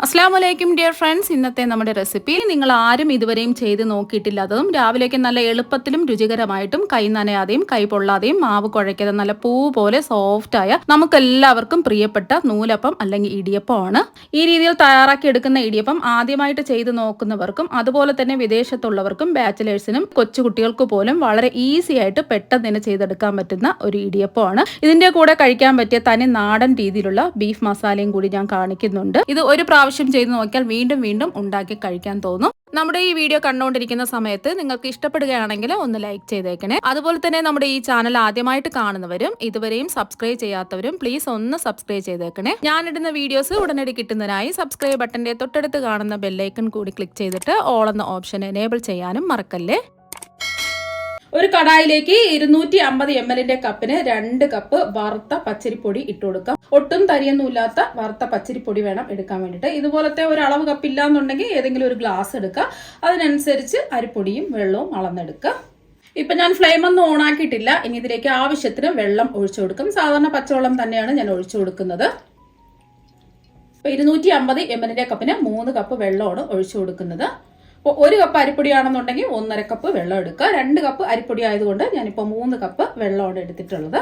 അസ്സലാമലൈക്കും dear friends. ഇന്നത്തെ നമ്മുടെ റെസിപ്പി നിങ്ങൾ ആരും ഇതുവരെയും ചെയ്ത് നോക്കിയിട്ടില്ലാത്തതും രാവിലേക്ക് നല്ല എളുപ്പത്തിലും രുചികരമായിട്ടും കൈ നനയാതെയും കൈ പൊള്ളാതെയും മാവ് കുഴയ്ക്കാതെ നല്ല പൂ പോലെ സോഫ്റ്റായ നമുക്കെല്ലാവർക്കും പ്രിയപ്പെട്ട നൂലപ്പം അല്ലെങ്കിൽ ഇടിയപ്പമാണ്. ഈ രീതിയിൽ തയ്യാറാക്കി എടുക്കുന്ന ഇടിയപ്പം ആദ്യമായിട്ട് ചെയ്ത് നോക്കുന്നവർക്കും അതുപോലെ തന്നെ വിദേശത്തുള്ളവർക്കും ബാച്ചിലേഴ്സിനും കൊച്ചുകുട്ടികൾക്ക് പോലും വളരെ ഈസി ആയിട്ട് പെട്ടെന്ന് തന്നെ ചെയ്തെടുക്കാൻ പറ്റുന്ന ഒരു ഇടിയപ്പമാണ്. ഇതിന്റെ കൂടെ കഴിക്കാൻ പറ്റിയ തനി നാടൻ രീതിയിലുള്ള ബീഫ് മസാലയും കൂടി ഞാൻ കാണിക്കുന്നുണ്ട്. ഇത് ഒരു പ്രാവശ്യം ചെയ്ത് നോക്കിയാൽ വീണ്ടും വീണ്ടും ഉണ്ടാക്കി കഴിക്കാൻ തോന്നും. നമ്മുടെ ഈ വീഡിയോ കണ്ടുകൊണ്ടിരിക്കുന്ന സമയത്ത് നിങ്ങൾക്ക് ഇഷ്ടപ്പെടുകയാണെങ്കിൽ ഒന്ന് ലൈക്ക് ചെയ്തേക്കണേ. അതുപോലെ തന്നെ നമ്മുടെ ഈ ചാനൽ ആദ്യമായിട്ട് കാണുന്നവരും ഇതുവരെയും സബ്സ്ക്രൈബ് ചെയ്യാത്തവരും പ്ലീസ് ഒന്ന് സബ്സ്ക്രൈബ് ചെയ്തേക്കണേ. ഞാനിടുന്ന വീഡിയോസ് ഉടനടി കിട്ടുന്നതിനായി സബ്സ്ക്രൈബ് ബട്ടന്റെ തൊട്ടടുത്ത് കാണുന്ന ബെല്ലൈക്കൺ കൂടി ക്ലിക്ക് ചെയ്തിട്ട് ഓൾ എന്ന ഓപ്ഷൻ എനേബിൾ ചെയ്യാനും മറക്കല്ലേ. ഒരു കടായിലേക്ക് 250 ml കപ്പിന് 2 കപ്പ് വറുത്ത പച്ചരിപ്പൊടി ഇട്ട് കൊടുക്കാം. ഒട്ടും തരിയൊന്നുമില്ലാത്ത വറുത്ത പച്ചരിപ്പൊടി വേണം എടുക്കാൻ വേണ്ടിയിട്ട്. ഇതുപോലത്തെ ഒരു അളവ് കപ്പില്ല എന്നുണ്ടെങ്കിൽ ഏതെങ്കിലും ഒരു ഗ്ലാസ് എടുക്കുക. അതിനനുസരിച്ച് അരിപ്പൊടിയും വെള്ളവും അളന്നെടുക്കുക. ഇപ്പൊ ഞാൻ ഫ്ലെയിം ഒന്നും ഓൺ ആക്കിയിട്ടില്ല. ഇനി ഇതിലേക്ക് ആവശ്യത്തിന് വെള്ളം ഒഴിച്ചു കൊടുക്കും. സാധാരണ പച്ചവെള്ളം തന്നെയാണ് ഞാൻ ഒഴിച്ചു കൊടുക്കുന്നത്. 250 ml കപ്പിന് 3 കപ്പ് വെള്ളമാണ് ഒഴിച്ചു കൊടുക്കുന്നത്. അപ്പോൾ 1 കപ്പ് അരിപ്പൊടിയാണെന്നുണ്ടെങ്കിൽ 1.5 കപ്പ് വെള്ളം എടുക്കുക. 2 കപ്പ് അരിപ്പൊടി ആയതുകൊണ്ട് ഞാനിപ്പോൾ 3 കപ്പ് വെള്ളമാണ് എടുത്തിട്ടുള്ളത്.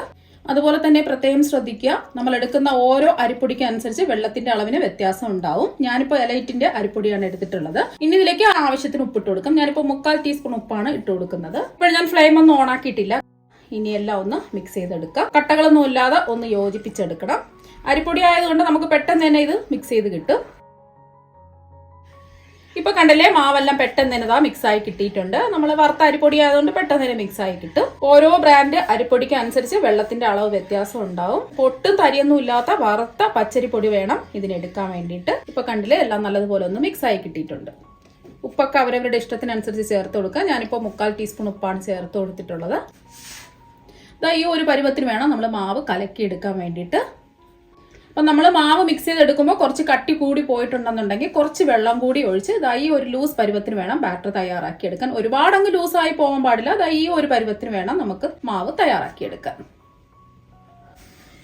അതുപോലെ തന്നെ പ്രത്യേകം ശ്രദ്ധിക്കുക, നമ്മൾ എടുക്കുന്ന ഓരോ അരിപ്പൊടിക്ക് അനുസരിച്ച് വെള്ളത്തിന്റെ അളവിന് വ്യത്യാസം ഉണ്ടാവും. ഞാനിപ്പോൾ എലൈറ്റിന്റെ അരിപ്പൊടിയാണ് എടുത്തിട്ടുള്ളത്. ഇനി ഇതിലേക്ക് ആവശ്യത്തിന് ഉപ്പിട്ട് കൊടുക്കും. ഞാനിപ്പോൾ 3/4 ടീസ്പൂൺ ഉപ്പാണ് ഇട്ട് കൊടുക്കുന്നത്. ഇപ്പോൾ ഞാൻ ഫ്ലെയിം ഒന്നും ഓൺ ആക്കിയിട്ടില്ല. ഇനി എല്ലാം ഒന്ന് മിക്സ് ചെയ്തെടുക്കുക. കട്ടകളൊന്നും ഇല്ലാതെ ഒന്ന് യോജിപ്പിച്ചെടുക്കണം. അരിപ്പൊടി ആയതുകൊണ്ട് നമുക്ക് പെട്ടെന്ന് തന്നെ ഇത് മിക്സ് ചെയ്ത് കിട്ടും. ഇപ്പൊ കണ്ടല്ലേ, മാവെല്ലാം പെട്ടെന്ന് തന്നെ മിക്സ് ആയി കിട്ടിയിട്ടുണ്ട്. നമ്മൾ വറുത്ത അരിപ്പൊടി ആയതുകൊണ്ട് പെട്ടെന്ന് തന്നെ മിക്സ് ആയി കിട്ടും. ഓരോ ബ്രാൻഡ് അരിപ്പൊടിക്ക് അനുസരിച്ച് വെള്ളത്തിന്റെ അളവ് വ്യത്യാസം ഉണ്ടാവും. ഒട്ടും തരിയൊന്നും ഇല്ലാത്ത വറുത്ത പച്ചരിപ്പൊടി വേണം ഇതിനെടുക്കാൻ വേണ്ടിയിട്ട്. ഇപ്പൊ കണ്ടില്ലേ, എല്ലാം നല്ലതുപോലെ ഒന്ന് മിക്സ് ആയി കിട്ടിയിട്ടുണ്ട്. ഉപ്പൊക്കെ അവരവരുടെ ഇഷ്ടത്തിനനുസരിച്ച് ചേർത്ത് കൊടുക്കുക. ഞാനിപ്പോ 3/4 ടീസ്പൂൺ ഉപ്പാണ് ചേർത്ത് കൊടുത്തിട്ടുള്ളത്. ഈ ഒരു പരുവത്തിന് വേണം നമ്മൾ മാവ് കലക്കി എടുക്കാൻ വേണ്ടിയിട്ട്. അപ്പം നമ്മൾ മാവ് മിക്സ് ചെയ്തെടുക്കുമ്പോൾ കുറച്ച് കട്ടി കൂടി പോയിട്ടുണ്ടെന്നുണ്ടെങ്കിൽ കുറച്ച് വെള്ളം കൂടി ഒഴിച്ച് ഈ ഒരു ലൂസ് പരുവത്തിന് വേണം ബാറ്റർ തയ്യാറാക്കി എടുക്കാൻ. ഒരുപാടങ്ങ് ലൂസായി പോകാൻ പാടില്ല. ഈ ഒരു പരുവത്തിന് വേണം നമുക്ക് മാവ് തയ്യാറാക്കിയെടുക്കാൻ.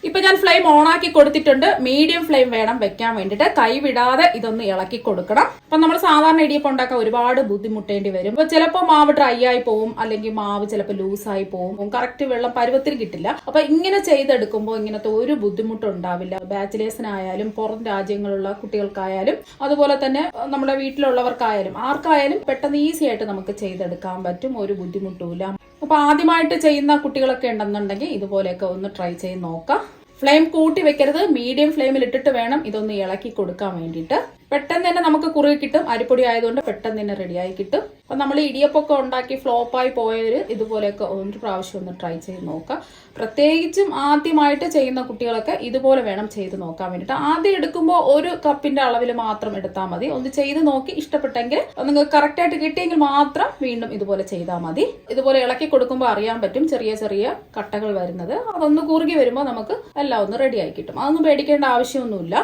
ഇപ്പൊ ഞാൻ ഫ്ലെയിം ഓൺ ആക്കി കൊടുത്തിട്ടുണ്ട്. മീഡിയം ഫ്ലെയിം വേണം വെക്കാൻ വേണ്ടിയിട്ട്. കൈ വിടാതെ ഇതൊന്ന് ഇളക്കി കൊടുക്കണം. അപ്പൊ നമ്മൾ സാധാരണ ഇടിയപ്പം ഉണ്ടാക്കാൻ ഒരുപാട് ബുദ്ധിമുട്ടേണ്ടി വരും. അപ്പൊ ചിലപ്പോൾ മാവ് ഡ്രൈ ആയി പോവും, അല്ലെങ്കിൽ മാവ് ചിലപ്പോൾ ലൂസായി പോവും, കറക്റ്റ് വെള്ളം പരുവത്തിന് കിട്ടില്ല. അപ്പൊ ഇങ്ങനെ ചെയ്തെടുക്കുമ്പോൾ ഇങ്ങനത്തെ ഒരു ബുദ്ധിമുട്ടും ഉണ്ടാവില്ല. ബാച്ചിലേഴ്സിനായാലും പുറം രാജ്യങ്ങളിലുള്ള കുട്ടികൾക്കായാലും അതുപോലെ തന്നെ നമ്മുടെ വീട്ടിലുള്ളവർക്കായാലും ആർക്കായാലും പെട്ടെന്ന് ഈസി ആയിട്ട് നമുക്ക് ചെയ്തെടുക്കാൻ പറ്റും. ഒരു ബുദ്ധിമുട്ടുമില്ല. അപ്പൊ ആദ്യമായിട്ട് ചെയ്യുന്ന കുട്ടികളൊക്കെ ഉണ്ടെന്നുണ്ടെങ്കിൽ ഇതുപോലെയൊക്കെ ഒന്ന് ട്രൈ ചെയ്ത് നോക്കാം. ഫ്ലെയിം കൂട്ടി വെക്കരുത്. മീഡിയം ഫ്ലെയിമിൽ ഇട്ടിട്ട് വേണം ഇതൊന്ന് ഇളക്കി കൊടുക്കാൻ വേണ്ടിയിട്ട്. പെട്ടെന്ന് തന്നെ നമുക്ക് കുറുകി കിട്ടും. അരിപ്പൊടി ആയതുകൊണ്ട് പെട്ടെന്ന് തന്നെ റെഡിയായി കിട്ടും. അപ്പൊ നമ്മൾ ഇടിയപ്പൊക്കെ ഉണ്ടാക്കി ഫ്ലോപ്പായി പോയവര് ഇതുപോലെയൊക്കെ ഒരു പ്രാവശ്യം ഒന്ന് ട്രൈ ചെയ്ത് നോക്കാം. പ്രത്യേകിച്ചും ആദ്യമായിട്ട് ചെയ്യുന്ന കുട്ടികളൊക്കെ ഇതുപോലെ വേണം ചെയ്ത് നോക്കാൻ വേണ്ടിയിട്ട്. ആദ്യം എടുക്കുമ്പോൾ 1 കപ്പിന്റെ അളവിൽ മാത്രം എടുത്താൽ മതി. ഒന്ന് ചെയ്ത് നോക്കി ഇഷ്ടപ്പെട്ടെങ്കിൽ നിങ്ങൾക്ക് കറക്റ്റ് ആയിട്ട് കിട്ടിയെങ്കിൽ മാത്രം വീണ്ടും ഇതുപോലെ ചെയ്താൽ മതി. ഇതുപോലെ ഇളക്കി കൊടുക്കുമ്പോൾ അറിയാൻ പറ്റും ചെറിയ ചെറിയ കട്ടകൾ വരുന്നത്. അതൊന്ന് കുറുകി വരുമ്പോൾ നമുക്ക് എല്ലാം ഒന്ന് റെഡിയായി കിട്ടും. അതൊന്നും പേടിക്കേണ്ട ആവശ്യമൊന്നുമില്ല.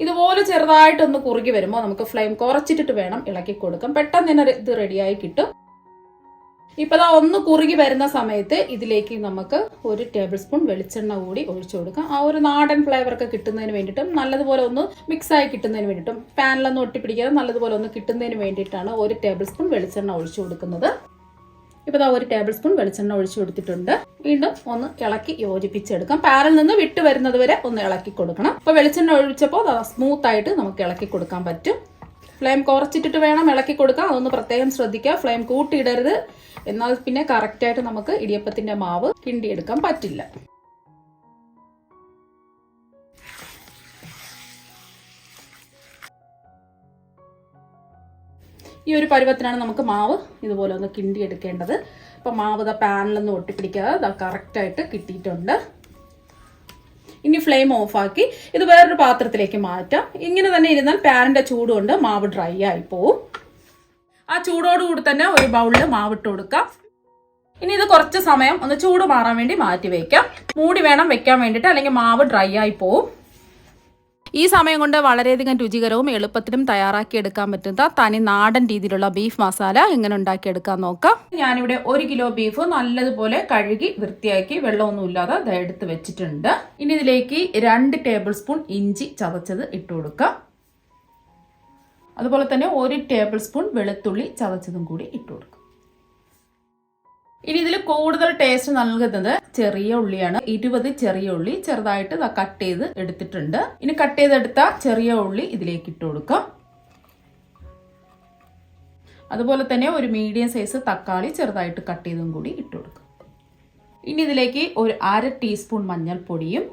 ഇതുപോലെ ചെറുതായിട്ടൊന്ന് കുറുകി വരുമ്പോൾ നമുക്ക് ഫ്ലെയിം കുറച്ചിട്ടിട്ട് വേണം ഇളക്കി കൊടുക്കാം. പെട്ടെന്ന് തന്നെ ഇത് റെഡിയായി കിട്ടും. ഇപ്പൊ ഒന്ന് കുറുകി വരുന്ന സമയത്ത് ഇതിലേക്ക് നമുക്ക് 1 ടേബിൾ സ്പൂൺ വെളിച്ചെണ്ണ കൂടി ഒഴിച്ചു കൊടുക്കാം. ആ ഒരു നാടൻ ഫ്ലേവർ ഒക്കെ കിട്ടുന്നതിന് വേണ്ടിയിട്ടും നല്ലതുപോലെ ഒന്ന് മിക്സ് ആയി കിട്ടുന്നതിന് വേണ്ടിയിട്ടും പാനിലൊന്നും ഒട്ടിപ്പിടിക്കാതെ നല്ലതുപോലെ ഒന്ന് കിട്ടുന്നതിന് വേണ്ടിയിട്ടാണ് 1 ടേബിൾ സ്പൂൺ വെളിച്ചെണ്ണ ഒഴിച്ചു കൊടുക്കുന്നത്. ഇപ്പൊ 1 ടേബിൾ സ്പൂൺ വെളിച്ചെണ്ണ ഒഴിച്ചു കൊടുത്തിട്ടുണ്ട്. വീണ്ടും ഒന്ന് ഇളക്കി യോജിപ്പിച്ചെടുക്കാം. പാനിൽ നിന്ന് വിട്ട് വരുന്നത് വരെ ഒന്ന് ഇളക്കി കൊടുക്കണം. ഇപ്പൊ വെളിച്ചെണ്ണ ഒഴിച്ചപ്പോൾ സ്മൂത്ത് ആയിട്ട് നമുക്ക് ഇളക്കി കൊടുക്കാൻ പറ്റും. ഫ്ലെയിം കുറച്ചിട്ടിട്ട് വേണം ഇളക്കി കൊടുക്കാം. അതൊന്ന് പ്രത്യേകം ശ്രദ്ധിക്കുക. ഫ്ലെയിം കൂട്ടിയിടരുത്. എന്നാൽ പിന്നെ കറക്റ്റ് ആയിട്ട് നമുക്ക് ഇടിയപ്പത്തിന്റെ മാവ് കിണ്ടിയെടുക്കാൻ പറ്റില്ല. ഈ ഒരു പരുവത്തിനാണ് നമുക്ക് മാവ് ഇതുപോലെ ഒന്ന് കിണ്ടിയെടുക്കേണ്ടത്. ഇപ്പൊ മാവ് പാനിലൊന്നും ഒട്ടിപ്പിടിക്കാതെ കറക്റ്റായിട്ട് കിട്ടിയിട്ടുണ്ട്. ഇനി ഫ്ലെയിം ഓഫാക്കി ഇത് വേറൊരു പാത്രത്തിലേക്ക് മാറ്റാം. ഇങ്ങനെ തന്നെ ഇരുന്നാൽ പാനിന്റെ ചൂട് കൊണ്ട് മാവ് ഡ്രൈ ആയി പോവും. ആ ചൂടോടുകൂടി തന്നെ ഒരു ബൗളിൽ മാവിട്ട് കൊടുക്കാം. ഇനി ഇത് കുറച്ച് സമയം ഒന്ന് ചൂട് മാറാൻ വേണ്ടി മാറ്റി വെക്കാം. മൂടി വേണം വെക്കാൻ വേണ്ടിയിട്ട്, അല്ലെങ്കിൽ മാവ് ഡ്രൈ ആയി പോവും. ഈ സമയം കൊണ്ട് വളരെയധികം രുചികരവും എളുപ്പത്തിലും തയ്യാറാക്കിയെടുക്കാൻ പറ്റുന്ന തനി നാടൻ രീതിയിലുള്ള ബീഫ് മസാല എങ്ങനെ ഉണ്ടാക്കിയെടുക്കാൻ നോക്കാം. ഞാനിവിടെ 1 കിലോ ബീഫ് നല്ലതുപോലെ കഴുകി വൃത്തിയാക്കി വെള്ളമൊന്നുമില്ലാതെ എടുത്ത് വെച്ചിട്ടുണ്ട്. ഇനി ഇതിലേക്ക് 2 ടേബിൾ സ്പൂൺ ഇഞ്ചി ചതച്ചത് ഇട്ട് കൊടുക്കാം. അതുപോലെ തന്നെ 1 ടേബിൾ സ്പൂൺ വെളുത്തുള്ളി ചതച്ചതും കൂടി ഇട്ട് കൊടുക്കാം. ഇനി ഇതിൽ കൂടുതൽ ടേസ്റ്റ് നൽകുന്നത് ചെറിയ ഉള്ളിയാണ്. 20 ചെറിയ ഉള്ളി ചെറുതായിട്ട് കട്ട് ചെയ്ത് എടുത്തിട്ടുണ്ട്. ഇനി കട്ട് ചെയ്തെടുത്ത ചെറിയ ഉള്ളി ഇതിലേക്ക് ഇട്ട് കൊടുക്കാം. അതുപോലെ തന്നെ ഒരു മീഡിയം സൈസ് തക്കാളി ചെറുതായിട്ട് കട്ട് ചെയ്തും കൂടി ഇട്ട് കൊടുക്കാം. ഇനി ഇതിലേക്ക് ഒരു 1/2 ടീസ്പൂൺ മഞ്ഞൾപ്പൊടിയും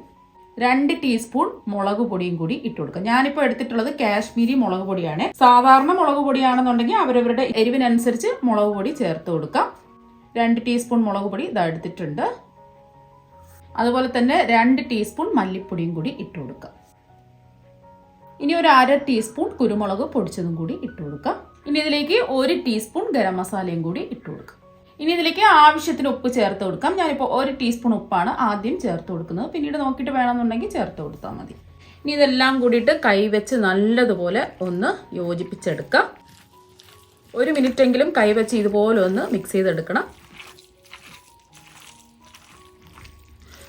2 ടീസ്പൂൺ മുളക് പൊടിയും കൂടി ഇട്ട് കൊടുക്കാം. ഞാനിപ്പോൾ എടുത്തിട്ടുള്ളത് കാശ്മീരി മുളക് പൊടിയാണ്. സാധാരണ മുളക് പൊടിയാണെന്നുണ്ടെങ്കിൽ അവരവരുടെ എരിവിനനുസരിച്ച് മുളക് പൊടി ചേർത്ത് കൊടുക്കാം. 2 ടീസ്പൂൺ മുളക് പൊടി ഇതാ എടുത്തിട്ടുണ്ട്. അതുപോലെ തന്നെ 2 ടീസ്പൂൺ മല്ലിപ്പൊടിയും കൂടി ഇട്ട് കൊടുക്കാം. ഇനി ഒരു 1/2 ടീസ്പൂൺ കുരുമുളക് പൊടിച്ചതും കൂടി ഇട്ട് കൊടുക്കാം. ഇനി ഇതിലേക്ക് 1 ടീസ്പൂൺ ഗരം മസാലയും കൂടി ഇട്ട് കൊടുക്കാം. ഇനി ഇതിലേക്ക് ആവശ്യത്തിന് ഉപ്പ് ചേർത്ത് കൊടുക്കാം. ഞാനിപ്പോൾ 1 ടീസ്പൂൺ ഉപ്പാണ് ആദ്യം ചേർത്ത് കൊടുക്കുന്നത്. പിന്നീട് നോക്കിയിട്ട് വേണമെന്നുണ്ടെങ്കിൽ ചേർത്ത് കൊടുത്താൽ മതി. ഇനി ഇതെല്ലാം കൂടിയിട്ട് കൈവച്ച് നല്ലതുപോലെ ഒന്ന് യോജിപ്പിച്ചെടുക്കാം. 1 മിനിറ്റെങ്കിലും കൈവച്ച് ഇതുപോലെ ഒന്ന് മിക്സ് ചെയ്തെടുക്കണം.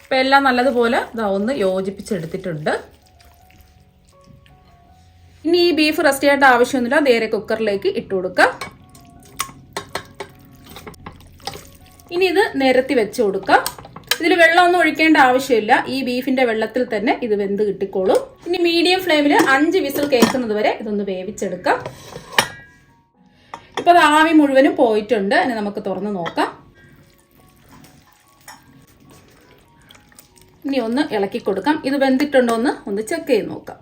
ഇപ്പം എല്ലാം നല്ലതുപോലെ ഒന്ന് യോജിപ്പിച്ചെടുത്തിട്ടുണ്ട്. ഇനി ഈ ബീഫ് റെസ്റ്റ് ചെയ്യേണ്ട ആവശ്യമൊന്നുമില്ല. നേരെ കുക്കറിലേക്ക് ഇട്ട് കൊടുക്കാം. ഇനി ഇത് നിരത്തി വെച്ച് കൊടുക്കാം. ഇതിൽ വെള്ളമൊന്നും ഒഴിക്കേണ്ട ആവശ്യമില്ല. ഈ ബീഫിന്റെ വെള്ളത്തിൽ തന്നെ ഇത് വെന്ത് കിട്ടിക്കോളും. ഇനി മീഡിയം ഫ്ലെയിമിൽ 5 വിസിൽ കേൾക്കുന്നത് വരെ ഇതൊന്ന് വേവിച്ചെടുക്കാം. ഇപ്പൊ ആവി മുഴുവനും പോയിട്ടുണ്ട്. ഇനി നമുക്ക് തുറന്ന് നോക്കാം. ഇനി ഒന്ന് ഇളക്കി കൊടുക്കാം. ഇത് വെന്തിട്ടുണ്ടോ ഒന്ന് ചെക്ക് ചെയ്ത് നോക്കാം.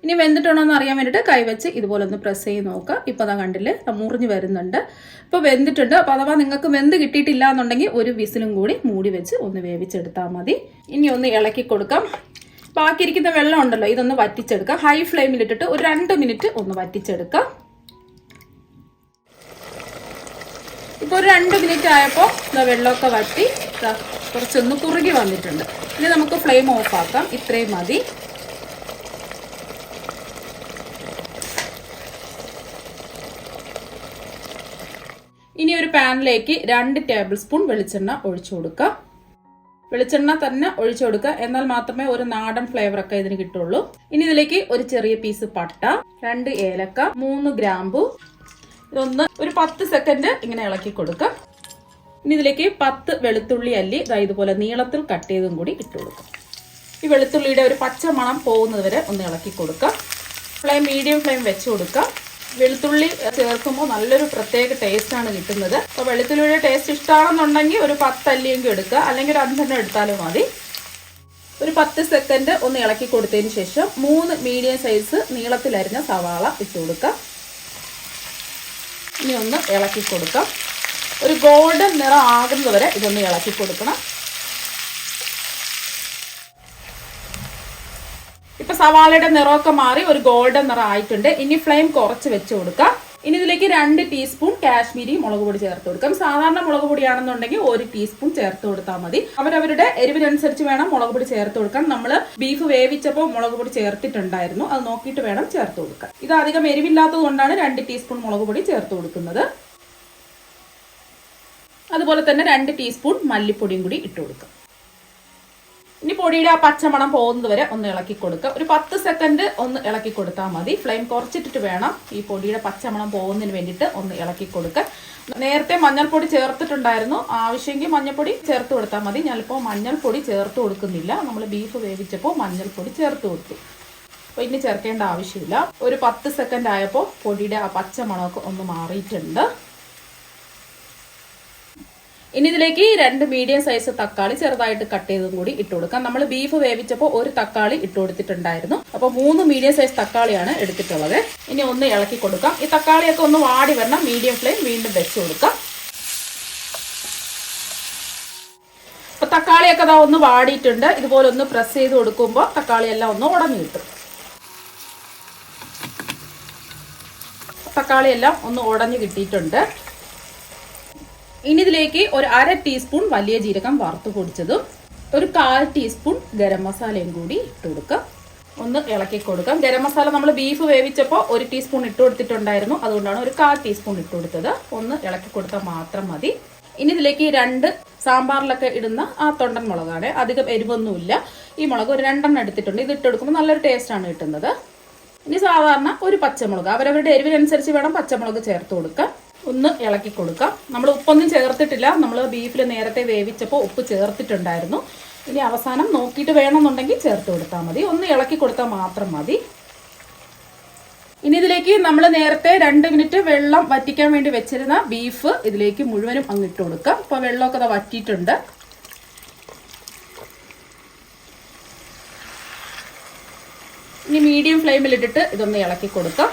ഇനി വെന്തിട്ടുണ്ടോ എന്ന് അറിയാൻ വേണ്ടിയിട്ട് കൈവച്ച് ഇതുപോലെ ഒന്ന് പ്രസ് ചെയ്ത് നോക്കാം. ഇപ്പൊ അതാ കണ്ടില്ലേ, മുറിഞ്ഞ് വരുന്നുണ്ട്. ഇപ്പൊ വെന്തിട്ടുണ്ട്. അപ്പൊ അഥവാ നിങ്ങൾക്ക് വെന്ത് കിട്ടിയിട്ടില്ല എന്നുണ്ടെങ്കിൽ 1 വിസിലും കൂടി മൂടി വെച്ച് ഒന്ന് വേവിച്ചെടുത്താൽ മതി. ഇനി ഒന്ന് ഇളക്കി കൊടുക്കാം. ബാക്കിയിരിക്കുന്ന വെള്ളം ഉണ്ടല്ലോ, ഇതൊന്ന് വറ്റിച്ചെടുക്കാം. ഹൈ ഫ്ലെയിമിൽ ഇട്ടിട്ട് ഒരു 2 മിനിറ്റ് ഒന്ന് വറ്റിച്ചെടുക്കാം. ഇപ്പൊ ഒരു 2 മിനിറ്റ് ആയപ്പോൾ വെള്ളമൊക്കെ വറ്റി കുറച്ചൊന്ന് കുറുകി വന്നിട്ടുണ്ട്. ഇനി നമുക്ക് ഫ്ലെയിം ഓഫ് ആക്കാം. ഇത്രയും മതി. ഇനി ഒരു പാനിലേക്ക് 2 ടേബിൾ സ്പൂൺ വെളിച്ചെണ്ണ ഒഴിച്ചു കൊടുക്കുക. വെളിച്ചെണ്ണ തന്നെ ഒഴിച്ചു കൊടുക്കുക. എന്നാൽ മാത്രമേ ഒരു നാടൻ ഫ്ലേവർ ഒക്കെ ഇതിന് കിട്ടുള്ളൂ. ഇനി ഇതിലേക്ക് ഒരു ചെറിയ പീസ് പട്ട, 2 ഏലക്ക, 3 ഗ്രാമ്പു, ഇതൊന്ന് ഒരു 10 സെക്കൻഡ് ഇങ്ങനെ ഇളക്കി കൊടുക്കുക. ഇനി ഇതിലേക്ക് 10 വെളുത്തുള്ളി അല്ലി ഇതുപോലെ നീളത്തിൽ കട്ട് ചെയ്തും കൂടി ഇട്ട് കൊടുക്കുക. ഈ വെളുത്തുള്ളിയുടെ ഒരു പച്ച മണം പോകുന്നത് വരെ ഒന്ന് ഇളക്കി കൊടുക്കുക. ഫ്ലെയിം മീഡിയം ഫ്ലെയിം വെച്ച് കൊടുക്കുക. വെളുത്തുള്ളി ചേർക്കുമ്പോൾ നല്ലൊരു പ്രത്യേക ടേസ്റ്റാണ് കിട്ടുന്നത്. അപ്പോൾ വെളുത്തുള്ളിയുടെ ടേസ്റ്റ് ഇഷ്ടമാണെന്നുണ്ടെങ്കിൽ ഒരു 10 അല്ലിയെങ്കിലും എടുക്കുക, അല്ലെങ്കിൽ ഒരു 5 എടുത്താലും മതി. ഒരു 10 സെക്കൻഡ് ഒന്ന് ഇളക്കി കൊടുത്തതിന് ശേഷം 3 മീഡിയം സൈസ് നീളത്തിലരിഞ്ഞ സവാള ഇട്ട് കൊടുക്കുക. ഇനി ഒന്ന് ഇളക്കി കൊടുക്കാം. ഒരു ഗോൾഡൻ നിറം ആകുന്നത് വരെ ഇതൊന്ന് ഇളക്കി കൊടുക്കണം. ഇപ്പൊ സവാളയുടെ നിറമൊക്കെ മാറി ഒരു ഗോൾഡൻ നിറം ആയിട്ടുണ്ട്. ഇനി ഫ്ലെയിം കുറച്ച് വെച്ച് കൊടുക്കാം. ഇനി ഇതിലേക്ക് 2 ടീസ്പൂൺ കാശ്മീരി മുളക് പൊടി ചേർത്ത് കൊടുക്കാം. സാധാരണ മുളക് പൊടിയാണെന്നുണ്ടെങ്കിൽ 1 ടീസ്പൂൺ ചേർത്ത് കൊടുത്താൽ മതി. അവരവരുടെ എരിവിനനുസരിച്ച് വേണം മുളക് പൊടി ചേർത്ത് കൊടുക്കാൻ. നമ്മൾ ബീഫ് വേവിച്ചപ്പോൾ മുളക് പൊടി ചേർത്തിട്ടുണ്ടായിരുന്നു. അത് നോക്കിയിട്ട് വേണം ചേർത്ത് കൊടുക്കാൻ. ഇത് അധികം എരിവില്ലാത്തത് കൊണ്ടാണ് 2 ടീസ്പൂൺ മുളക് പൊടി ചേർത്ത് കൊടുക്കുന്നത്. അതുപോലെ തന്നെ 2 ടീസ്പൂൺ മല്ലിപ്പൊടിയും കൂടി ഇട്ട് കൊടുക്കാം. ഇനി പൊടിയുടെ ആ പച്ചമണം പോകുന്നത് വരെ ഒന്ന് ഇളക്കി കൊടുക്കുക. ഒരു 10 സെക്കൻഡ് ഒന്ന് ഇളക്കി കൊടുത്താൽ മതി. ഫ്ലെയിം കുറച്ചിട്ടിട്ട് വേണം ഈ പൊടിയുടെ പച്ചമണം പോകുന്നതിന് വേണ്ടിയിട്ട് ഒന്ന് ഇളക്കി കൊടുക്കുക. നേരത്തെ മഞ്ഞൾപ്പൊടി ചേർത്തിട്ടുണ്ടായിരുന്നു. ആവശ്യമെങ്കിൽ മഞ്ഞൾപ്പൊടി ചേർത്ത് കൊടുത്താൽ മതി. ഞാനിപ്പോൾ മഞ്ഞൾപ്പൊടി ചേർത്ത് കൊടുക്കുന്നില്ല. നമ്മൾ ബീഫ് വേവിച്ചപ്പോൾ മഞ്ഞൾപ്പൊടി ചേർത്ത് കൊടുത്തു. അപ്പോൾ ഇനി ചേർക്കേണ്ട ആവശ്യമില്ല. ഒരു 10 സെക്കൻഡ് ആയപ്പോൾ പൊടിയുടെ ആ പച്ചമണമൊക്കെ ഒന്ന് മാറിയിട്ടുണ്ട്. ഇനി ഇതിലേക്ക് 2 മീഡിയം സൈസ് തക്കാളി ചെറുതായിട്ട് കട്ട് ചെയ്തതും കൂടി ഇട്ട് കൊടുക്കാം. നമ്മൾ ബീഫ് വേവിച്ചപ്പോൾ 1 തക്കാളി ഇട്ട് കൊടുത്തിട്ടുണ്ടായിരുന്നു. അപ്പോൾ 3 മീഡിയം സൈസ് തക്കാളിയാണ് എടുത്തിട്ടുള്ളത്. ഇനി ഒന്ന് ഇളക്കി കൊടുക്കാം. ഈ തക്കാളിയൊക്കെ ഒന്ന് വാടി വരണം. മീഡിയം ഫ്ലെയിം വീണ്ടും വെച്ച് കൊടുക്കാം. അപ്പൊ തക്കാളിയൊക്കെ ഒന്ന് വാടിയിട്ടുണ്ട്. ഇതുപോലെ ഒന്ന് പ്രസ് ചെയ്ത് കൊടുക്കുമ്പോൾ തക്കാളിയെല്ലാം ഒന്ന് ഉടഞ്ഞു കിട്ടും. തക്കാളിയെല്ലാം ഒന്ന് ഉടഞ്ഞു കിട്ടിയിട്ടുണ്ട്. ഇനി ഇതിലേക്ക് ഒരു 1/2 ടീസ്പൂൺ വലിയ ജീരകം വറുത്ത് പൊടിച്ചതും ഒരു 1/4 ടീസ്പൂൺ ഗരം മസാലയും കൂടി ഇട്ട് കൊടുക്കുക. ഒന്ന് ഇളക്കി കൊടുക്കാം. ഗരം മസാല നമ്മൾ ബീഫ് വേവിച്ചപ്പോൾ 1 ടീസ്പൂൺ ഇട്ട് കൊടുത്തിട്ടുണ്ടായിരുന്നു, അതുകൊണ്ടാണ് ഒരു 1/4 ടീസ്പൂൺ ഇട്ട് കൊടുത്തത്. ഒന്ന് ഇളക്കി കൊടുത്താൽ മാത്രം മതി. ഇനി ഇതിലേക്ക് 2 സാമ്പാറിലൊക്കെ ഇടുന്ന ആ തൊണ്ടൻ മുളകാണ്, അധികം എരിവൊന്നുമില്ല. ഈ മുളക് ഒരു 2 എണ്ണം എടുത്തിട്ടുണ്ട്. ഇത് ഇട്ട് കൊടുക്കുമ്പോൾ നല്ലൊരു ടേസ്റ്റാണ് കിട്ടുന്നത്. ഇനി സാധാരണ ഒരു പച്ചമുളക്, അവരവരുടെ എരിവിനനുസരിച്ച് വേണം പച്ചമുളക് ചേർത്ത് കൊടുക്കാം. ഒന്ന് ഇളക്കി കൊടുക്കാം. നമ്മൾ ഉപ്പൊന്നും ചേർത്തിട്ടില്ല, നമ്മൾ ബീഫിൽ നേരത്തെ വേവിച്ചപ്പോൾ ഉപ്പ് ചേർത്തിട്ടുണ്ടായിരുന്നു. ഇനി അവസാനം നോക്കിയിട്ട് വേണമെന്നുണ്ടെങ്കിൽ ചേർത്ത് കൊടുത്താൽ മതി. ഒന്ന് ഇളക്കി കൊടുത്താൽ മാത്രം മതി. ഇനി ഇതിലേക്ക് നമ്മൾ നേരത്തെ 2 മിനിറ്റ് വെള്ളം വറ്റിക്കാൻ വേണ്ടി വെച്ചിരുന്ന ബീഫ് ഇതിലേക്ക് മുഴുവനും അങ്ങ് ഇട്ട് കൊടുക്കാം. ഇപ്പോൾ വെള്ളമൊക്കെ അത് വറ്റിയിട്ടുണ്ട്. ഇനി മീഡിയം ഫ്ലെയിമിൽ ഇട്ടിട്ട് ഇതൊന്ന് ഇളക്കി കൊടുക്കാം.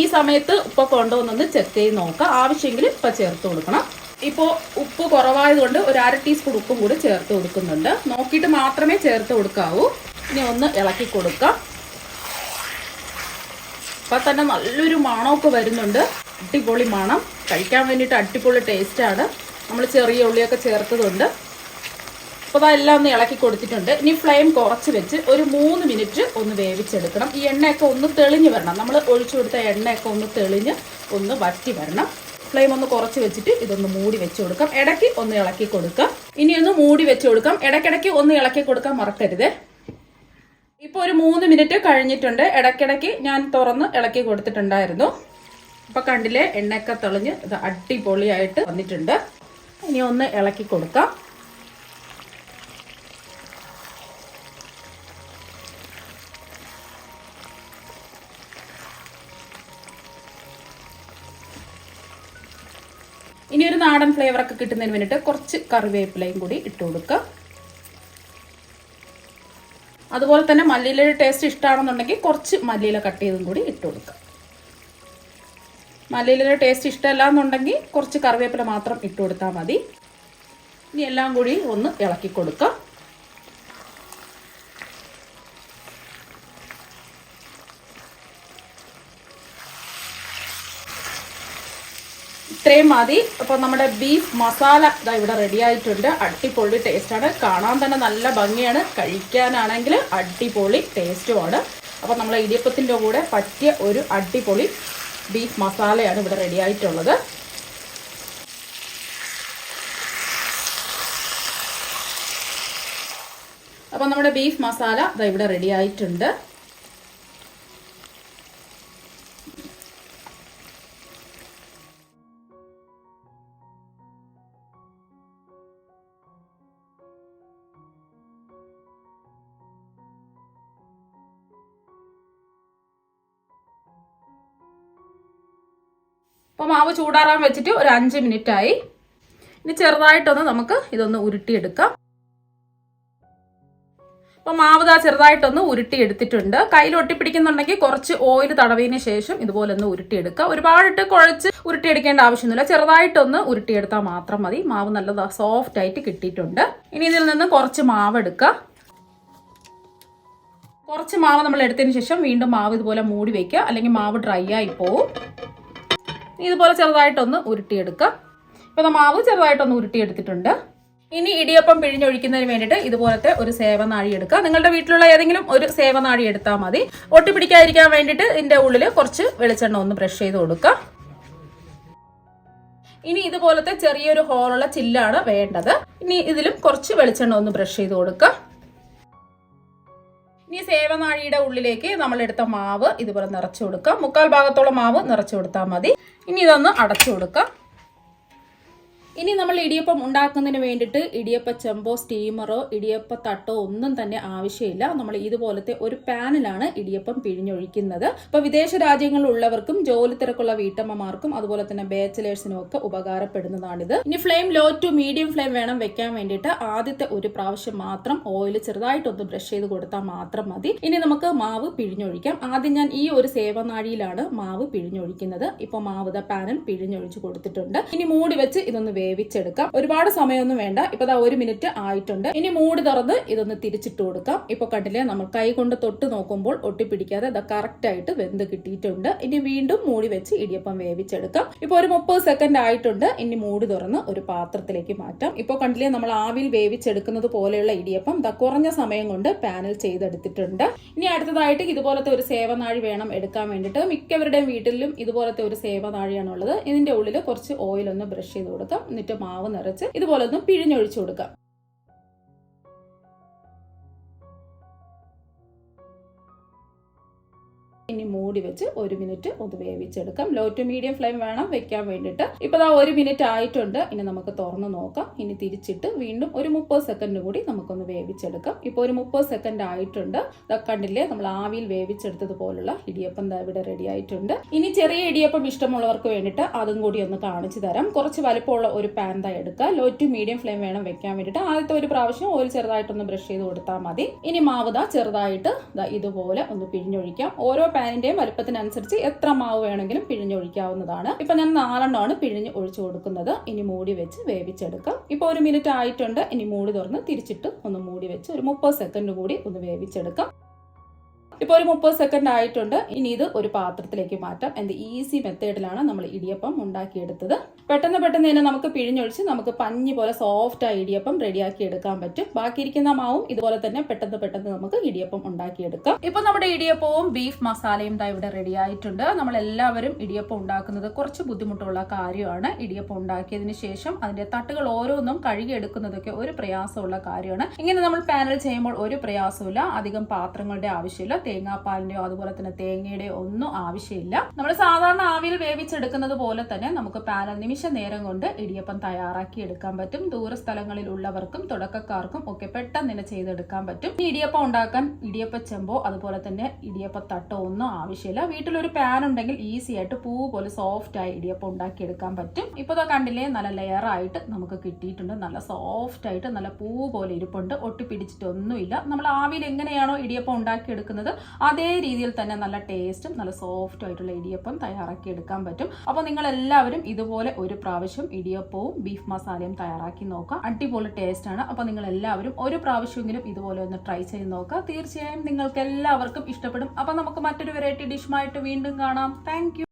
ഈ സമയത്ത് ഉപ്പൊക്കെ ഉണ്ടോ എന്നൊന്ന് ചെക്ക് ചെയ്ത് നോക്കാം. ആവശ്യമെങ്കിൽ ഇപ്പം ചേർത്ത് കൊടുക്കണം. ഇപ്പോൾ ഉപ്പ് കുറവായതുകൊണ്ട് ഒരു 1/2 ടീസ്പൂൺ ഉപ്പും കൂടി ചേർത്ത് കൊടുക്കുന്നുണ്ട്. നോക്കിയിട്ട് മാത്രമേ ചേർത്ത് കൊടുക്കാവൂ. ഇനി ഒന്ന് ഇളക്കി കൊടുക്കാം. അപ്പം തന്നെ നല്ലൊരു മണമൊക്കെ വരുന്നുണ്ട്. അടിപൊളി മണം, കഴിക്കാൻ വേണ്ടിയിട്ട് അടിപൊളി ടേസ്റ്റാണ്. നമ്മൾ ചെറിയ ഉള്ളിയൊക്കെ ചേർത്തതുണ്ട്. അപ്പോൾ അതെല്ലാം ഒന്ന് ഇളക്കി കൊടുത്തിട്ടുണ്ട്. ഇനി ഫ്ലെയിം കുറച്ച് വെച്ച് ഒരു 3 മിനിറ്റ് ഒന്ന് വേവിച്ചെടുക്കണം. ഈ എണ്ണയൊക്കെ ഒന്ന് തെളിഞ്ഞ് വരണം. നമ്മൾ ഒഴിച്ചു കൊടുത്ത എണ്ണയൊക്കെ ഒന്ന് തെളിഞ്ഞ് ഒന്ന് വറ്റി വരണം. ഫ്ലെയിം ഒന്ന് കുറച്ച് വെച്ചിട്ട് ഇതൊന്ന് മൂടി വെച്ച് കൊടുക്കാം. ഇടയ്ക്ക് ഒന്ന് ഇളക്കി കൊടുക്കാം. ഇനി ഒന്ന് മൂടി വെച്ച് കൊടുക്കാം. ഇടയ്ക്കിടയ്ക്ക് ഒന്ന് ഇളക്കി കൊടുക്കാൻ മറക്കരുത്. ഇപ്പോൾ ഒരു 3 മിനിറ്റ് കഴിഞ്ഞിട്ടുണ്ട്. ഇടയ്ക്കിടയ്ക്ക് ഞാൻ തുറന്ന് ഇളക്കി കൊടുത്തിട്ടുണ്ടായിരുന്നു. ഇപ്പം കണ്ടില്ലേ, എണ്ണയൊക്കെ തെളിഞ്ഞ് ഇത് അടിപൊളിയായിട്ട് വന്നിട്ടുണ്ട്. ഇനി ഒന്ന് ഇളക്കി കൊടുക്കാം. ഇനി ഒരു നാടൻ ഫ്ലേവറൊക്കെ കിട്ടുന്നതിന് വേണ്ടിയിട്ട് കുറച്ച് കറിവേപ്പിലയും കൂടി ഇട്ട് കൊടുക്കുക. അതുപോലെ തന്നെ മല്ലിയിലയുടെ ടേസ്റ്റ് ഇഷ്ടമാണെന്നുണ്ടെങ്കിൽ കുറച്ച് മല്ലിയില കട്ട് ചെയ്തും കൂടി ഇട്ട് കൊടുക്കുക. മല്ലിയിലയുടെ ടേസ്റ്റ് ഇഷ്ടമല്ല എന്നുണ്ടെങ്കിൽ കുറച്ച് കറിവേപ്പില മാത്രം ഇട്ട് കൊടുത്താൽ മതി. ഇനി എല്ലാം കൂടി ഒന്ന് ഇളക്കി കൊടുക്കുക. ഇത്രയും മതി. അപ്പോൾ നമ്മുടെ ബീഫ് മസാല ഇതാ ഇവിടെ റെഡി ആയിട്ടുണ്ട്. അടിപൊളി ടേസ്റ്റാണ്, കാണാൻ തന്നെ നല്ല ഭംഗിയാണ്, കഴിക്കാനാണെങ്കിൽ അടിപൊളി ടേസ്റ്റുമാണ്. അപ്പോൾ നമ്മളെ ഇടിയപ്പത്തിൻ്റെ കൂടെ പറ്റിയ ഒരു അടിപൊളി ബീഫ് മസാലയാണ് ഇവിടെ റെഡി ആയിട്ടുള്ളത്. അപ്പോൾ നമ്മുടെ ബീഫ് മസാല ഇതാ ഇവിടെ റെഡി ആയിട്ടുണ്ട്. അപ്പോൾ മാവ് ചൂടാറാൻ വെച്ചിട്ട് ഒരു 5 മിനിറ്റ് ആയി. ഇനി ചെറുതായിട്ടൊന്ന് നമുക്ക് ഇതൊന്ന് ഉരുട്ടിയെടുക്കാം. അപ്പോൾ മാവ് ചെറുതായിട്ടൊന്ന് ഉരുട്ടിയെടുത്തിട്ടുണ്ട്. കയ്യിൽ ഒട്ടിപ്പിടിക്കുന്നുണ്ടെങ്കിൽ കുറച്ച് ഓയിൽ തടവിയതിന് ശേഷം ഇതുപോലെ ഒന്ന് ഉരുട്ടിയെടുക്കുക. ഒരുപാടിട്ട് കുഴച്ച് ഉരുട്ടിയെടുക്കേണ്ട ആവശ്യമൊന്നുമില്ല. ചെറുതായിട്ടൊന്ന് ഉരുട്ടിയെടുത്താൽ മാത്രം മതി. മാവ് നല്ല സോഫ്റ്റ് ആയിട്ട് കിട്ടിയിട്ടുണ്ട്. ഇനി ഇതിൽ നിന്ന് കുറച്ച് മാവ് എടുക്കുക. കുറച്ച് മാവ് നമ്മൾ എടുത്തതിന് ശേഷം വീണ്ടും മാവ് ഇതുപോലെ മൂടി വയ്ക്കുക, അല്ലെങ്കിൽ മാവ് ഡ്രൈ ആയി പോവും. ഇതുപോലെ ചെറുതായിട്ടൊന്ന് ഉരുട്ടിയെടുക്കുക. ഇപ്പോൾ മാവ് ചെറുതായിട്ടൊന്ന് ഉരുട്ടിയെടുത്തിട്ടുണ്ട്. ഇനി ഇടിയപ്പം പിഴിഞ്ഞൊഴിക്കുന്നതിന് വേണ്ടിയിട്ട് ഇതുപോലത്തെ ഒരു സേവനാഴി എടുക്കുക. നിങ്ങളുടെ വീട്ടിലുള്ള ഏതെങ്കിലും ഒരു സേവനാഴി എടുത്താൽ മതി. ഒട്ടിപ്പിടിക്കാതിരിക്കാൻ വേണ്ടിയിട്ട് ഇതിൻ്റെ ഉള്ളിൽ കുറച്ച് വെളിച്ചെണ്ണ ഒന്ന് ബ്രഷ് ചെയ്ത് കൊടുക്കുക. ഇനി ഇതുപോലത്തെ ചെറിയൊരു ഹോളുള്ള ചില്ലാണ് വേണ്ടത്. ഇനി ഇതിലും കുറച്ച് വെളിച്ചെണ്ണ ഒന്ന് ബ്രഷ് ചെയ്ത് കൊടുക്കുക. ഇനി സേവനാഴിയുടെ ഉള്ളിലേക്ക് നമ്മൾ എടുത്ത മാവ് ഇതുപോലെ നിറച്ചു കൊടുക്കുക. 3/4 ഭാഗത്തോളം മാവ് നിറച്ചു കൊടുത്താൽ മതി. ഇനി ഇതൊന്ന് അടച്ചു കൊടുക്കുക. ഇനി നമ്മൾ ഇടിയപ്പം ഉണ്ടാക്കുന്നതിന് വേണ്ടിയിട്ട് ഇടിയപ്പ ചെമ്പോ സ്റ്റീമറോ ഇടിയപ്പ തട്ടോ ഒന്നും തന്നെ ആവശ്യമില്ല. നമ്മൾ ഇതുപോലത്തെ ഒരു പാനിലാണ് ഇടിയപ്പം പിഴിഞ്ഞൊഴിക്കുന്നത്. അപ്പോൾ വിദേശ രാജ്യങ്ങളിലുള്ളവർക്കും ജോലി തിരക്കുള്ള വീട്ടമ്മമാർക്കും അതുപോലെ തന്നെ ബാച്ചിലേഴ്സിനും ഒക്കെ ഉപകാരപ്പെടുന്നതാണിത്. ഇനി flame low to medium flame വേണം വെക്കാൻ വേണ്ടിയിട്ട്. ആദ്യത്തെ ഒരു പ്രാവശ്യം മാത്രം ഓയിൽ ചെറുതായിട്ടൊന്ന് ബ്രഷ് ചെയ്ത് കൊടുത്താൽ മാത്രം മതി. ഇനി നമുക്ക് മാവ് പിഴിഞ്ഞൊഴിക്കാം. ആദ്യം ഞാൻ ഈ ഒരു സേവനാഴിയിലാണ് മാവ് പിഴിഞ്ഞൊഴിക്കുന്നത്. ഇപ്പോൾ മാവ് പാനിൽ പിഴിഞ്ഞൊഴിച്ച് കൊടുത്തിട്ടുണ്ട്. ഇനി മൂടി വെച്ച് ഇതൊന്ന് വേവിച്ചെടുക്കാം. ഒരുപാട് സമയമൊന്നും വേണ്ട. ഇപ്പൊ 1 മിനിറ്റ് ആയിട്ടുണ്ട്. ഇനി മൂടി തുറന്ന് ഇതൊന്ന് തിരിച്ചിട്ട് കൊടുക്കാം. ഇപ്പൊ കണ്ടില്ലേ, നമ്മൾ കൈ കൊണ്ട് തൊട്ട് നോക്കുമ്പോൾ ഒട്ടിപ്പിടിക്കാതെ ഇത് കറക്റ്റ് ആയിട്ട് വെന്ത് കിട്ടിയിട്ടുണ്ട്. ഇനി വീണ്ടും മൂടി വെച്ച് ഇടിയപ്പം വേവിച്ചെടുക്കാം. ഇപ്പൊ ഒരു 30 സെക്കൻഡ് ആയിട്ടുണ്ട്. ഇനി മൂടി തുറന്ന് ഒരു പാത്രത്തിലേക്ക് മാറ്റാം. ഇപ്പൊ കണ്ടില്ലേ, നമ്മൾ ആവിയിൽ വേവിച്ചെടുക്കുന്നത് പോലെയുള്ള ഇടിയപ്പം കുറഞ്ഞ സമയം കൊണ്ട് പാനിൽ ചെയ്തെടുത്തിട്ടുണ്ട്. ഇനി അടുത്തതായിട്ട് ഇതുപോലത്തെ ഒരു സേവനാഴി വേണം എടുക്കാൻ വേണ്ടിയിട്ട്. മിക്കവരുടെയും വീട്ടിലും ഇതുപോലത്തെ ഒരു സേവനാഴിയാണ് ഉള്ളത്. ഇതിന്റെ ഉള്ളിൽ കുറച്ച് ഓയിൽ ഒന്ന് ബ്രഷ് ചെയ്ത് കൊടുക്കാം. എന്നിട്ട് മാവ് നിറച്ച് ഇതുപോലെ ഒന്ന് പിഴിഞ്ഞൊഴിച്ചു കൊടുക്കാം. ഇനി മൂടി വെച്ച് 1 മിനിറ്റ് ഒന്ന് വേവിച്ചെടുക്കാം. ലോ ടു മീഡിയം ഫ്ലെയിം വേണം വെക്കാൻ വേണ്ടിയിട്ട്. ഇപ്പൊ 1 മിനിറ്റ് ആയിട്ടുണ്ട്. ഇനി നമുക്ക് തുറന്ന് നോക്കാം. ഇനി തിരിച്ചിട്ട് വീണ്ടും ഒരു 30 സെക്കൻഡ് കൂടി നമുക്കൊന്ന് വേവിച്ചെടുക്കാം. ഇപ്പൊ ഒരു 30 സെക്കൻഡ് ആയിട്ടുണ്ട്. കണ്ടില്ലേ, നമ്മൾ ആവിയിൽ വേവിച്ചെടുത്തതുപോലുള്ള ഇടിയപ്പം ഇവിടെ റെഡി ആയിട്ടുണ്ട്. ഇനി ചെറിയ ഇടിയപ്പം ഇഷ്ടമുള്ളവർക്ക് വേണ്ടിയിട്ട് അതും കൂടി ഒന്ന് കാണിച്ചു തരാം. കുറച്ച് വലുപ്പമുള്ള ഒരു പാൻ എടുക്കുക. ലോ ടു മീഡിയം ഫ്ലെയിം വേണം വെക്കാൻ വേണ്ടിയിട്ട്. ആദ്യത്തെ ഒരു പ്രാവശ്യം ഓയിൽ ചെറുതായിട്ടൊന്ന് ബ്രഷ് ചെയ്ത് കൊടുത്താൽ മതി. ഇനി മാവ് ചെറുതായിട്ട് ഇതുപോലെ ഒന്ന് പിഴിഞ്ഞൊഴിക്കാം. ഓരോ പാനിന്റെയും വലുപ്പത്തിനനുസരിച്ച് എത്ര മാവ് വേണമെങ്കിലും പിഴിഞ്ഞൊഴിക്കാവുന്നതാണ്. ഇപ്പൊ ഞാൻ 4 എണ്ണമാണ് പിഴിഞ്ഞ് ഒഴിച്ചു കൊടുക്കുന്നത്. ഇനി മൂടി വെച്ച് വേവിച്ചെടുക്കാം. ഇപ്പൊ 1 മിനിറ്റ് ആയിട്ടുണ്ട്. ഇനി മൂടി തുറന്ന് തിരിച്ചിട്ട് ഒന്ന് മൂടി വെച്ച് ഒരു 30 സെക്കൻഡ് കൂടി ഒന്ന് വേവിച്ചെടുക്കാം. ഇപ്പൊ ഒരു 30 സെക്കൻഡ് ആയിട്ടുണ്ട്. ഇനി ഇത് ഒരു പാത്രത്തിലേക്ക് മാറ്റാം. എന്ത് ഈസി മെത്തേഡിലാണ് നമ്മൾ ഇടിയപ്പം ഉണ്ടാക്കിയെടുത്തത്. പെട്ടെന്ന് തന്നെ നമുക്ക് പിഴിഞ്ഞൊഴിച്ച് നമുക്ക് പഞ്ഞി പോലെ സോഫ്റ്റ് ആയി ഇടിയപ്പം റെഡിയാക്കി എടുക്കാൻ പറ്റും. ബാക്കിയിരിക്കുന്ന മാവും ഇതുപോലെ തന്നെ പെട്ടെന്ന് നമുക്ക് ഇടിയപ്പം ഉണ്ടാക്കിയെടുക്കാം. ഇപ്പൊ നമ്മുടെ ഇടിയപ്പവും ബീഫ് മസാലയും ഇവിടെ റെഡി ആയിട്ടുണ്ട്. നമ്മൾ എല്ലാവരും ഇടിയപ്പം ഉണ്ടാക്കുന്നത് കുറച്ച് ബുദ്ധിമുട്ടുള്ള കാര്യമാണ്. ഇടിയപ്പം ഉണ്ടാക്കിയതിന് ശേഷം അതിന്റെ തട്ടുകൾ ഓരോന്നും കഴുകിയെടുക്കുന്നതൊക്കെ ഒരു പ്രയാസമുള്ള കാര്യമാണ്. ഇങ്ങനെ നമ്മൾ പാനിൽ ചെയ്യുമ്പോൾ ഒരു പ്രയാസമില്ല. അധികം പാത്രങ്ങളുടെ ആവശ്യമില്ല. തേങ്ങാപ്പാലിന്റെയോ അതുപോലെ തന്നെ തേങ്ങയുടെയോ ഒന്നും ആവശ്യമില്ല. നമ്മൾ സാധാരണ ആവിയിൽ വേവിച്ചെടുക്കുന്നത് പോലെ തന്നെ നമുക്ക് പാനിൽ നിമിഷ നേരം കൊണ്ട് ഇടിയപ്പം തയ്യാറാക്കി എടുക്കാൻ പറ്റും. ദൂര സ്ഥലങ്ങളിൽ ഉള്ളവർക്കും തുടക്കക്കാർക്കും ഒക്കെ പെട്ടെന്ന് തന്നെ ചെയ്തെടുക്കാൻ പറ്റും. ഈ ഇടിയപ്പം ഉണ്ടാക്കാൻ ഇടിയപ്പ ചെമ്പോ അതുപോലെ തന്നെ ഇടിയപ്പ തട്ടോ ഒന്നും ആവശ്യമില്ല. വീട്ടിലൊരു പാൻ ഉണ്ടെങ്കിൽ ഈസി ആയിട്ട് പൂ പോലെ സോഫ്റ്റ് ആയി ഇടിയപ്പം ഉണ്ടാക്കി എടുക്കാൻ പറ്റും. ഇപ്പൊ കണ്ടില്ലേ, നല്ല ലെയർ ആയിട്ട് നമുക്ക് കിട്ടിയിട്ടുണ്ട്. നല്ല സോഫ്റ്റ് ആയിട്ട് നല്ല പൂ പോലെ ഇരിപ്പുണ്ട്. ഒട്ടിപ്പിടിച്ചിട്ടൊന്നുമില്ല. നമ്മൾ ആവിയിൽ എങ്ങനെയാണോ ഇടിയപ്പം ഉണ്ടാക്കി എടുക്കുന്നത് അതേ രീതിയിൽ തന്നെ നല്ല ടേസ്റ്റും നല്ല സോഫ്റ്റ് ആയിട്ടുള്ള ഇടിയപ്പം തയ്യാറാക്കി എടുക്കാൻ പറ്റും. അപ്പൊ നിങ്ങൾ എല്ലാവരും ഇതുപോലെ ഒരു പ്രാവശ്യം ഇടിയപ്പവും ബീഫ് മസാലയും തയ്യാറാക്കി നോക്കാം. അടിപൊളി ടേസ്റ്റ് ആണ്. അപ്പൊ നിങ്ങൾ എല്ലാവരും ഒരു പ്രാവശ്യമെങ്കിലും ഇതുപോലെ ഒന്ന് ട്രൈ ചെയ്ത് നോക്കാം. തീർച്ചയായും നിങ്ങൾക്ക് എല്ലാവർക്കും ഇഷ്ടപ്പെടും. അപ്പൊ നമുക്ക് മറ്റൊരു വെറൈറ്റി ഡിഷുമായിട്ട് വീണ്ടും കാണാം. Thank you.